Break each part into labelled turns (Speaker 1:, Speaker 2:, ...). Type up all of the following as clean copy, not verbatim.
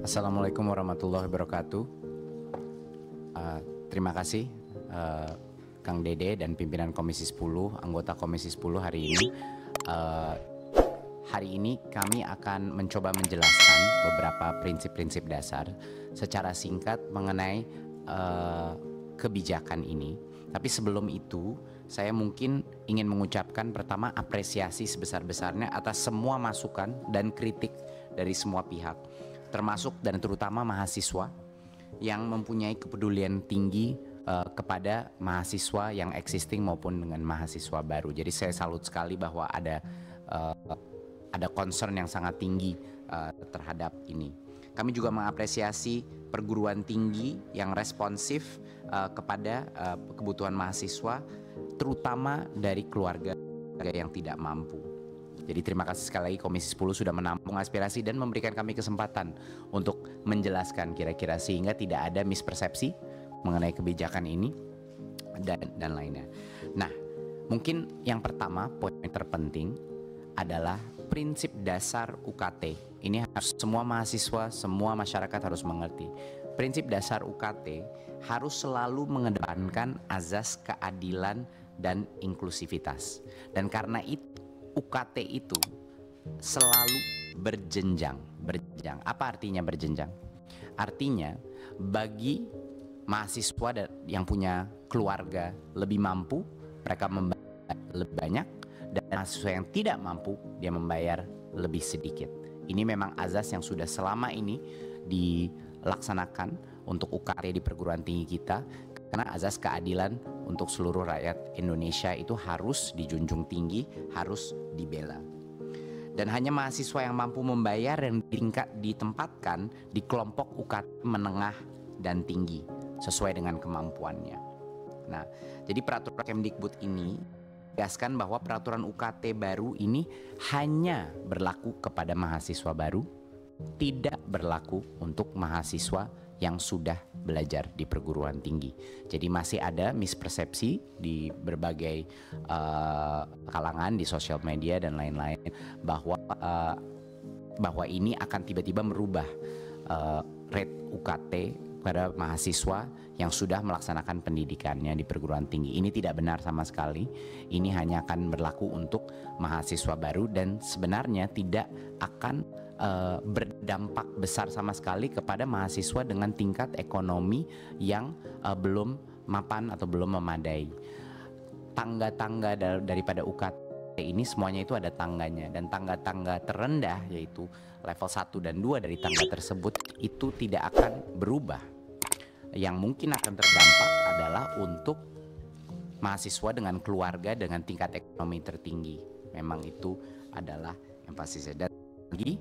Speaker 1: Assalamualaikum warahmatullahi wabarakatuh. Terima kasih Kang Dede dan pimpinan Komisi 10, anggota Komisi 10 hari ini. Hari ini kami akan mencoba menjelaskan beberapa prinsip-prinsip dasar secara singkat mengenai kebijakan ini. Tapi sebelum itu, saya mungkin ingin mengucapkan pertama apresiasi sebesar-besarnya atas semua masukan dan kritik dari semua pihak, termasuk dan terutama mahasiswa yang mempunyai kepedulian tinggi kepada mahasiswa yang existing maupun dengan mahasiswa baru. Jadi saya salut sekali bahwa ada concern yang sangat tinggi terhadap ini. Kami juga mengapresiasi perguruan tinggi yang responsif kepada kebutuhan mahasiswa, terutama dari keluarga yang tidak mampu. Jadi terima kasih sekali lagi Komisi 10 sudah menampung aspirasi dan memberikan kami kesempatan untuk menjelaskan kira-kira sehingga tidak ada mispersepsi mengenai kebijakan ini dan lainnya. Nah, mungkin yang pertama poin terpenting adalah prinsip dasar UKT. Ini harus semua mahasiswa, semua masyarakat harus mengerti. Prinsip dasar UKT harus selalu mengedepankan azas keadilan dan inklusivitas. Dan karena itu UKT itu selalu berjenjang. Apa artinya berjenjang? Artinya bagi mahasiswa yang punya keluarga lebih mampu, mereka membayar lebih banyak, dan mahasiswa yang tidak mampu, dia membayar lebih sedikit. Ini memang azas yang sudah selama ini dilaksanakan untuk UKT di perguruan tinggi kita, karena azas keadilan untuk seluruh rakyat Indonesia itu harus dijunjung tinggi, harus dibela. Dan hanya mahasiswa yang mampu membayar yang ditempatkan di kelompok UKT menengah dan tinggi sesuai dengan kemampuannya. Nah, jadi peraturan Kemdikbud ini menegaskan bahwa peraturan UKT baru ini hanya berlaku kepada mahasiswa baru, tidak berlaku untuk mahasiswa yang sudah belajar di perguruan tinggi. Jadi masih ada mispersepsi di berbagai kalangan di sosial media dan lain-lain bahwa ini akan tiba-tiba merubah rate UKT pada mahasiswa yang sudah melaksanakan pendidikannya di perguruan tinggi. Ini tidak benar sama sekali. Ini hanya akan berlaku untuk mahasiswa baru dan sebenarnya tidak akan berdampak besar sama sekali kepada mahasiswa dengan tingkat ekonomi yang belum mapan atau belum memadai. Tangga-tangga daripada UKT ini semuanya itu ada tangganya, dan tangga-tangga terendah yaitu level 1 dan 2 dari tangga tersebut itu tidak akan berubah. Yang mungkin akan terdampak adalah untuk mahasiswa dengan keluarga dengan tingkat ekonomi tertinggi. Memang itu adalah yang pasti saya. Dan lagi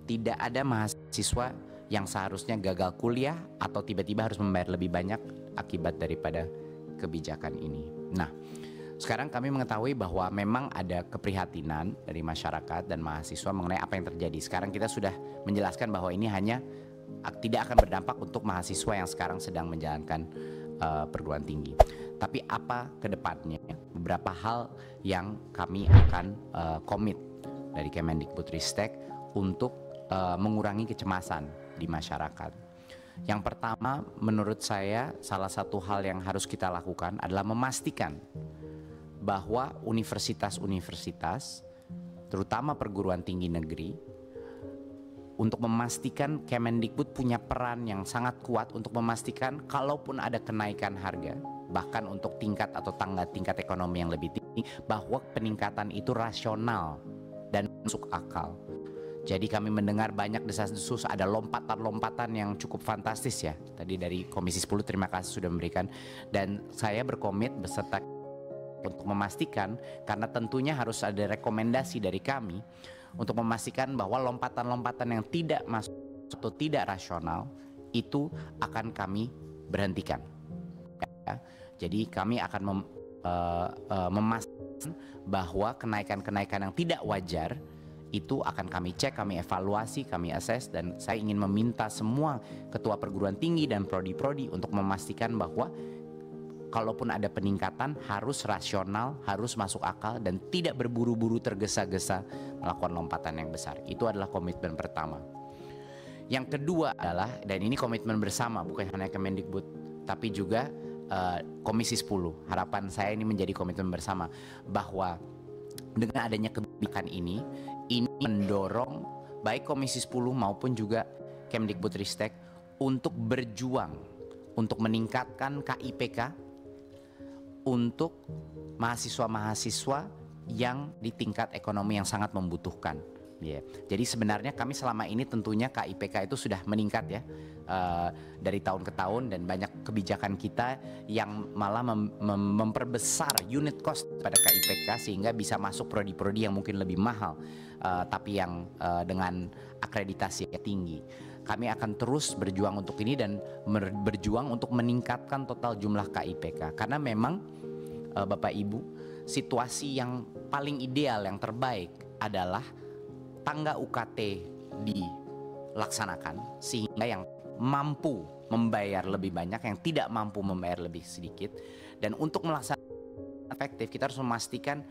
Speaker 1: tidak ada mahasiswa yang seharusnya gagal kuliah atau tiba-tiba harus membayar lebih banyak akibat daripada kebijakan ini. Nah, sekarang kami mengetahui bahwa memang ada keprihatinan dari masyarakat dan mahasiswa mengenai apa yang terjadi. Sekarang kita sudah menjelaskan bahwa ini hanya tidak akan berdampak untuk mahasiswa yang sekarang sedang menjalankan perguruan tinggi. Tapi apa ke depannya? Beberapa hal yang kami akan komit dari Kemendikbudristek untuk mengurangi kecemasan di masyarakat. Yang pertama, menurut saya salah satu hal yang harus kita lakukan adalah memastikan bahwa universitas-universitas, terutama perguruan tinggi negeri, untuk memastikan Kemendikbud punya peran yang sangat kuat untuk memastikan kalaupun ada kenaikan harga, bahkan untuk tingkat atau tingkat ekonomi yang lebih tinggi, bahwa peningkatan itu rasional dan masuk akal. Jadi kami mendengar banyak desas-desus, ada lompatan-lompatan yang cukup fantastis ya. Tadi dari Komisi 10 terima kasih sudah memberikan, dan saya berkomit beserta untuk memastikan, karena tentunya harus ada rekomendasi dari kami untuk memastikan bahwa lompatan-lompatan yang tidak masuk atau tidak rasional itu akan kami berhentikan. Ya. Jadi kami akan memastikan bahwa kenaikan-kenaikan yang tidak wajar itu akan kami cek, kami evaluasi, kami assess, dan saya ingin meminta semua ketua perguruan tinggi dan prodi-prodi untuk memastikan bahwa kalaupun ada peningkatan harus rasional, harus masuk akal, dan tidak berburu-buru tergesa-gesa melakukan lompatan yang besar. Itu adalah komitmen pertama. Yang kedua adalah, dan ini komitmen bersama bukan hanya Kemendikbud tapi juga Komisi 10. Harapan saya ini menjadi komitmen bersama bahwa dengan adanya kebijakan ini mendorong baik Komisi 10 maupun juga Kemdikbudristek untuk berjuang untuk meningkatkan KIPK untuk mahasiswa-mahasiswa yang di tingkat ekonomi yang sangat membutuhkan. Jadi sebenarnya kami selama ini tentunya KIPK itu sudah meningkat ya dari tahun ke tahun, dan banyak kebijakan kita yang malah memperbesar unit cost pada KIPK sehingga bisa masuk prodi-prodi yang mungkin lebih mahal tapi yang dengan akreditasi yang tinggi. Kami akan terus berjuang untuk ini dan berjuang untuk meningkatkan total jumlah KIPK, karena memang Bapak Ibu, situasi yang paling ideal, yang terbaik adalah tangga UKT dilaksanakan sehingga yang mampu membayar lebih banyak, yang tidak mampu membayar lebih sedikit. Dan untuk melaksanakan efektif, kita harus memastikan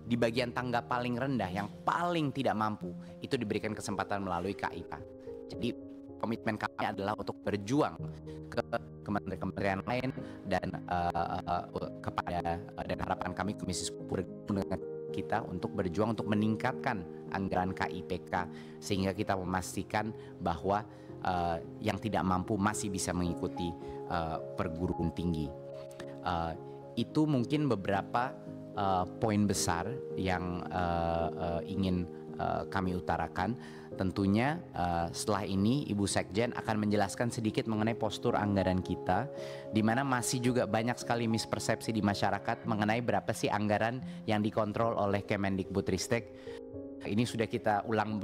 Speaker 1: di bagian tangga paling rendah yang paling tidak mampu itu diberikan kesempatan melalui KIK. Jadi komitmen kami adalah untuk berjuang ke kementerian lain dan kepada dan harapan kami Komisi 10 dengan kita untuk berjuang untuk meningkatkan anggaran KIPK sehingga kita memastikan bahwa yang tidak mampu masih bisa mengikuti perguruan tinggi. Itu mungkin beberapa poin besar yang ingin kami utarakan. Tentunya setelah ini Ibu Sekjen akan menjelaskan sedikit mengenai postur anggaran kita, di mana masih juga banyak sekali mispersepsi di masyarakat mengenai berapa sih anggaran yang dikontrol oleh Kemendikbudristek. Ini sudah kita ulang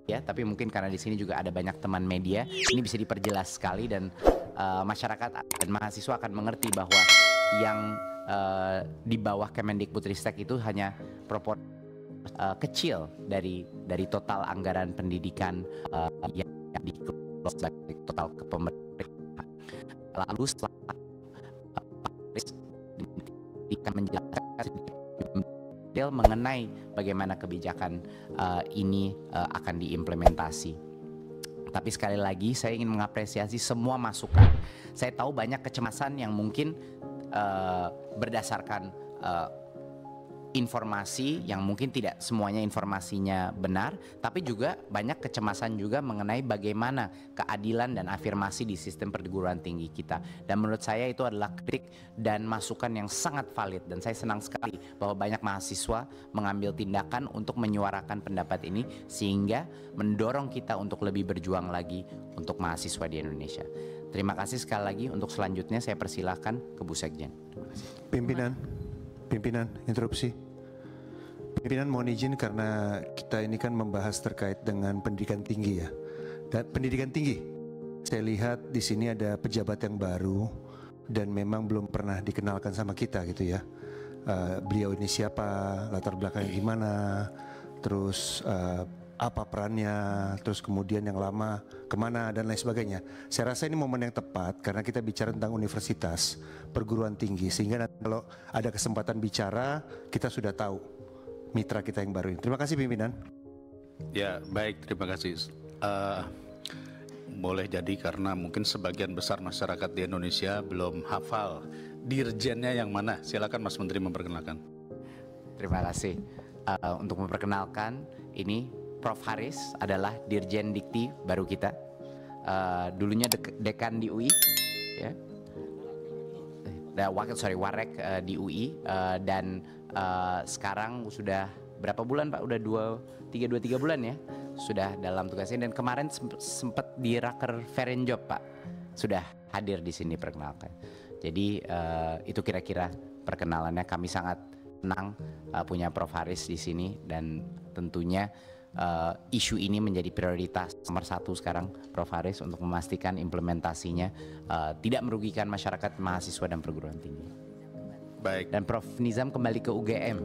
Speaker 1: ya, tapi mungkin karena di sini juga ada banyak teman media, ini bisa diperjelas sekali dan masyarakat dan mahasiswa akan mengerti bahwa yang di bawah Kemendikbudristek itu hanya proporsi kecil dari total anggaran pendidikan yang dikelola sebagai total kepemerintahan. Lalu setelah akan menjelaskan detail mengenai bagaimana kebijakan ini akan diimplementasi. Tapi sekali lagi saya ingin mengapresiasi semua masukan. Saya tahu banyak kecemasan yang mungkin berdasarkan informasi yang mungkin tidak semuanya informasinya benar, tapi juga banyak kecemasan juga mengenai bagaimana keadilan dan afirmasi di sistem perguruan tinggi kita. Dan menurut saya itu adalah kritik dan masukan yang sangat valid, dan saya senang sekali bahwa banyak mahasiswa mengambil tindakan untuk menyuarakan pendapat ini sehingga mendorong kita untuk lebih berjuang lagi untuk mahasiswa di Indonesia. Terima kasih sekali lagi. Untuk selanjutnya saya persilahkan ke Bu Sekjen.
Speaker 2: Pimpinan, interupsi. Pimpinan mohon izin karena kita ini kan membahas terkait dengan pendidikan tinggi ya. Dan pendidikan tinggi, saya lihat di sini ada pejabat yang baru dan memang belum pernah dikenalkan sama kita gitu ya. Beliau ini siapa, latar belakangnya gimana, terus apa perannya, terus kemudian yang lama kemana dan lain sebagainya. Saya rasa ini momen yang tepat karena kita bicara tentang universitas, perguruan tinggi, sehingga nanti kalau ada kesempatan bicara kita sudah tahu mitra kita yang baru ini. Terima kasih pimpinan.
Speaker 3: Ya baik, terima kasih. Boleh jadi karena mungkin sebagian besar masyarakat di Indonesia belum hafal dirjennya yang mana. Silakan Mas Menteri memperkenalkan.
Speaker 1: Terima kasih. Untuk memperkenalkan, ini Prof. Haris adalah Dirjen Dikti baru kita. Dulunya dekan di UI, ya. Warek di UI, dan sekarang sudah berapa bulan Pak? Udah 2-3 bulan ya. Sudah dalam tugasnya, dan kemarin sempat di Raker Ferenjob Pak. Sudah hadir di sini perkenalkan. Jadi itu kira-kira perkenalannya. Kami sangat senang punya Prof. Haris di sini, dan tentunya isu ini menjadi prioritas nomor 1 sekarang Prof. Haris untuk memastikan implementasinya tidak merugikan masyarakat, mahasiswa dan perguruan tinggi.
Speaker 3: Baik.
Speaker 1: Dan Prof. Nizam kembali ke UGM.